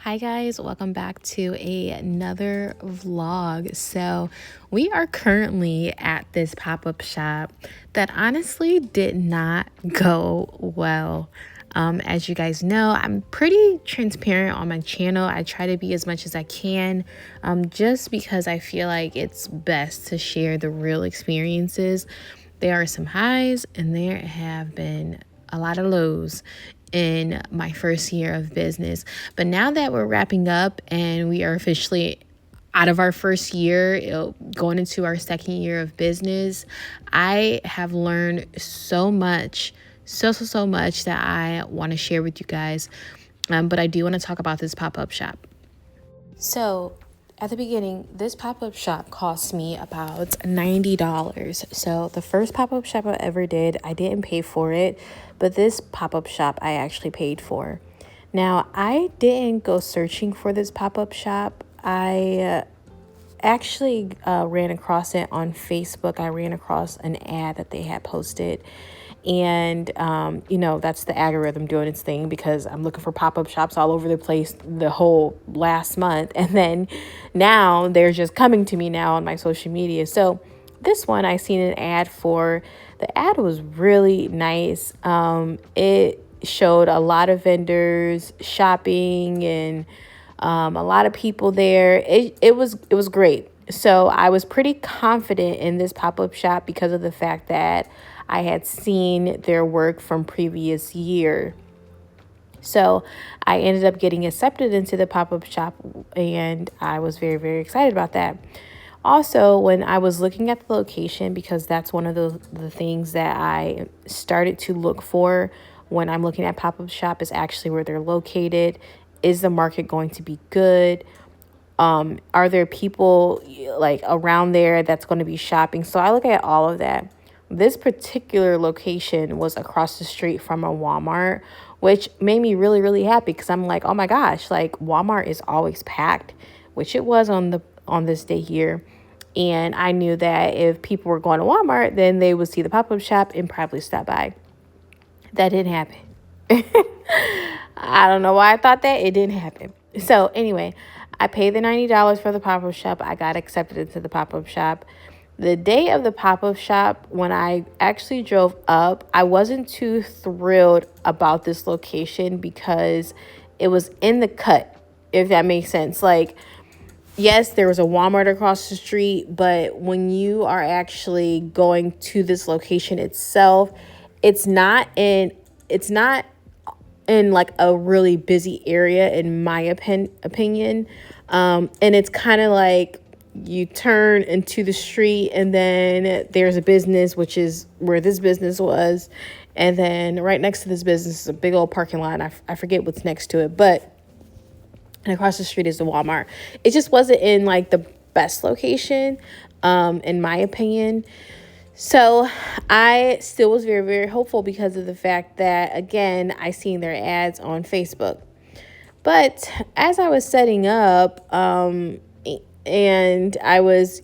Hi guys, welcome back to another vlog. So we are currently at this pop-up shop that honestly did not go well. As you guys know, I'm pretty transparent on my channel. I try to be as much as I can, just because I feel like it's best to share the real experiences. There are some highs and there have been a lot of lows in my first year of business. But now that we're wrapping up and we are officially out of our first year, going into our second year of business, I have learned so much, so much that I want to share with you guys. But I do want to talk about this pop-up shop. So at the beginning, this pop-up shop cost me about $90. So the first pop-up shop I ever did, I didn't pay for it, but this pop-up shop I actually paid for. Now, I didn't go searching for this pop-up shop. I actually ran across it on Facebook. I ran across an ad that they had posted. And, that's the algorithm doing its thing, because I'm looking for pop-up shops all over the place the whole last month. And then now they're just coming to me now on my social media. So this one I seen an ad for. The ad was really nice. It showed a lot of vendors shopping and a lot of people there. It was great. So I was pretty confident in this pop-up shop because of the fact that I had seen their work from previous year. So I ended up getting accepted into the pop-up shop, and I was very, very excited about that. Also, when I was looking at the location, because that's one of the things that I started to look for when I'm looking at pop-up shop, is actually where they're located. Is the market going to be good? Are there people like around there that's going to be shopping? So I look at all of that. This particular location was across the street from a Walmart, which made me really, really happy, because I'm like, oh my gosh, like Walmart is always packed, which it was on this day here. And I knew that if people were going to Walmart, then they would see the pop-up shop and probably stop by. That didn't happen. I don't know why I thought that. It didn't happen. So anyway, I paid the $90 for the pop-up shop. I got accepted into the pop-up shop. The day of the pop-up shop, when I actually drove up, I wasn't too thrilled about this location because it was in the cut, if that makes sense. Like, yes, there was a Walmart across the street, but when you are actually going to this location itself, it's not in like a really busy area, in my opinion. And it's kind of like you turn into the street, and then there's a business, which is where this business was. And then right next to this business is a big old parking lot. I forget what's next to it, but and across the street is the Walmart. It just wasn't in like the best location, in my opinion. So I still was very, very hopeful because of the fact that, again, I seen their ads on Facebook. But as I was setting up, and I was,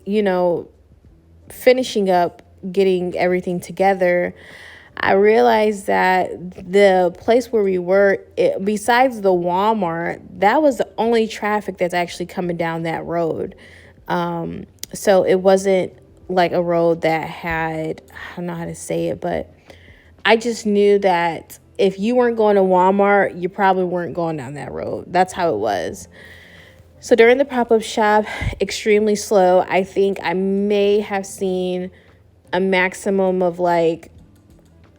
finishing up getting everything together, I realized that the place where we were, besides the Walmart, that was the only traffic that's actually coming down that road. So it wasn't like a road that had, I don't know how to say it, but I just knew that if you weren't going to Walmart, you probably weren't going down that road. That's how it was. So during the pop-up shop, extremely slow. I think I may have seen a maximum of like,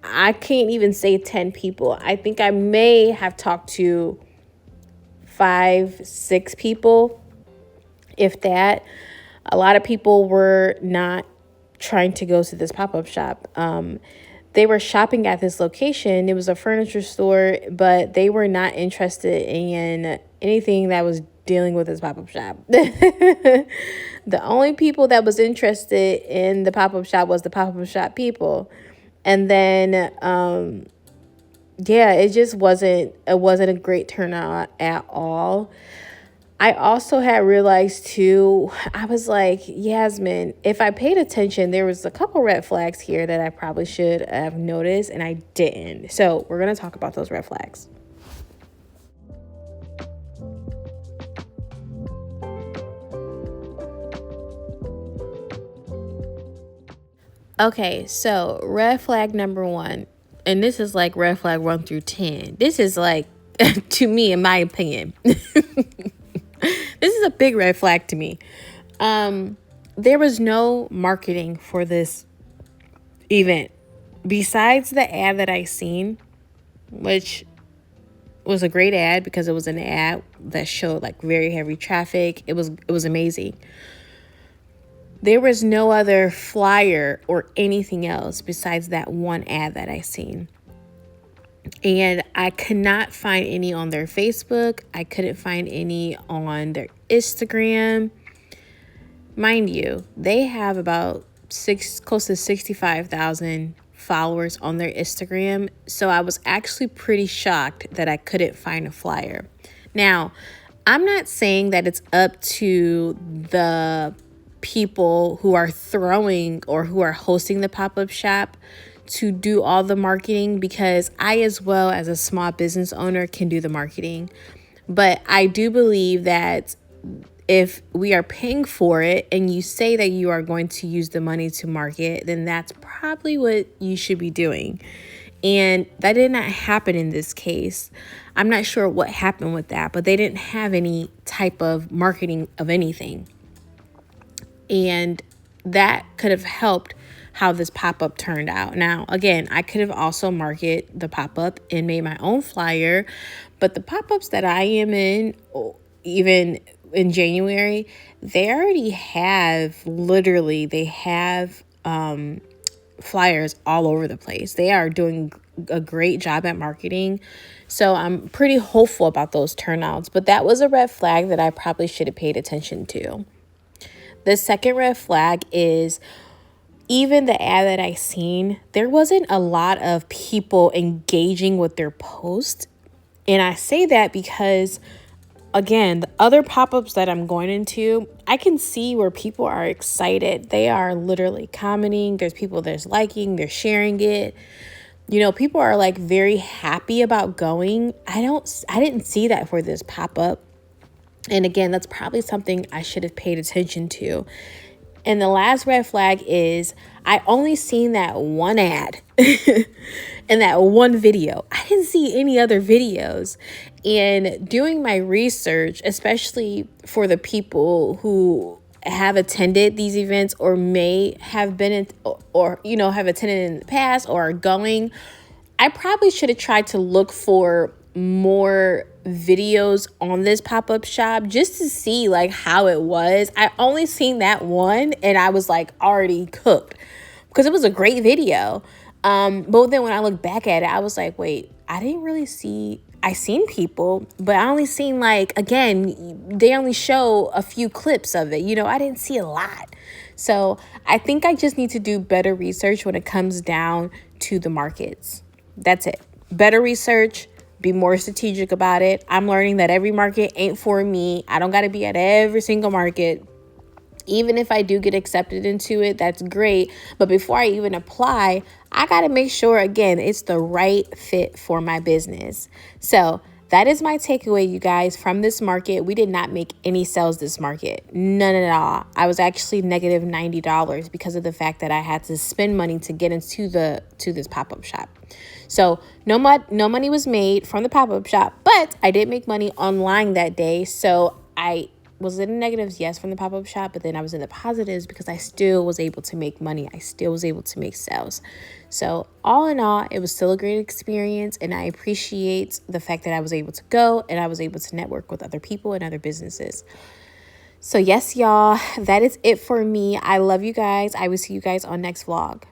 I can't even say 10 people. I think I may have talked to 5, 6 people, if that. A lot of people were not trying to go to this pop-up shop. They were shopping at this location. It was a furniture store, but they were not interested in anything that was dealing with this pop-up shop. The only people that was interested in the pop-up shop was the pop-up shop people. And then, it just wasn't a great turnout at all. I also had realized too, I was like, Yasmin, if I paid attention, there was a couple red flags here that I probably should have noticed, and I didn't. So we're going to talk about those red flags. Okay, so red flag number one, and this is like red flag 1 through 10. This is like, to me, in my opinion, this is a big red flag to me. There was no marketing for this event besides the ad that I seen, which was a great ad because it was an ad that showed like very heavy traffic. It was amazing. There was no other flyer or anything else besides that one ad that I seen. And I could not find any on their Facebook. I couldn't find any on their Instagram. Mind you, they have about close to 65,000 followers on their Instagram. So I was actually pretty shocked that I couldn't find a flyer. Now, I'm not saying that it's up to the people who are throwing or who are hosting the pop-up shop to do all the marketing, because I, as well as a small business owner, can do the marketing. But I do believe that if we are paying for it and you say that you are going to use the money to market, then that's probably what you should be doing. And that did not happen in this case. I'm not sure what happened with that, but they didn't have any type of marketing of anything. And that could have helped how this pop-up turned out. Now, again, I could have also marketed the pop-up and made my own flyer, but the pop-ups that I am in, even in January, they already have, literally, they have flyers all over the place. They are doing a great job at marketing. So I'm pretty hopeful about those turnouts, but that was a red flag that I probably should have paid attention to. The second red flag is, even the ad that I seen, there wasn't a lot of people engaging with their post. And I say that because, again, the other pop-ups that I'm going into, I can see where people are excited. They are literally commenting. There's people that's liking, they're sharing it. You know, people are like very happy about going. I didn't see that for this pop-up. And again, that's probably something I should have paid attention to. And the last red flag is, I only seen that one ad and that one video. I didn't see any other videos. And doing my research, especially for the people who have attended these events or may have been in, or have attended in the past or are going, I probably should have tried to look for more videos on this pop-up shop just to see like how it was. I only seen that one and I was like already cooked because it was a great video. But then when I look back at it, I was like, wait, I didn't really see, I seen people, but I only seen like, again, they only show a few clips of it. I didn't see a lot. So I think I just need to do better research when it comes down to the markets. That's it. Better research. Be more strategic about it. I'm learning that every market ain't for me. I don't got to be at every single market. Even if I do get accepted into it, that's great. But before I even apply, I got to make sure, again, it's the right fit for my business. So that is my takeaway, you guys, from this market. We did not make any sales this market. None at all. I was actually negative $90 because of the fact that I had to spend money to get into this pop-up shop. So no money was made from the pop-up shop, but I did make money online that day. So I was in the negatives, yes, from the pop-up shop, but then I was in the positives because I still was able to make money. I still was able to make sales. So all in all, it was still a great experience, and I appreciate the fact that I was able to go and I was able to network with other people and other businesses. So yes, y'all, that is it for me. I love you guys. I will see you guys on next vlog.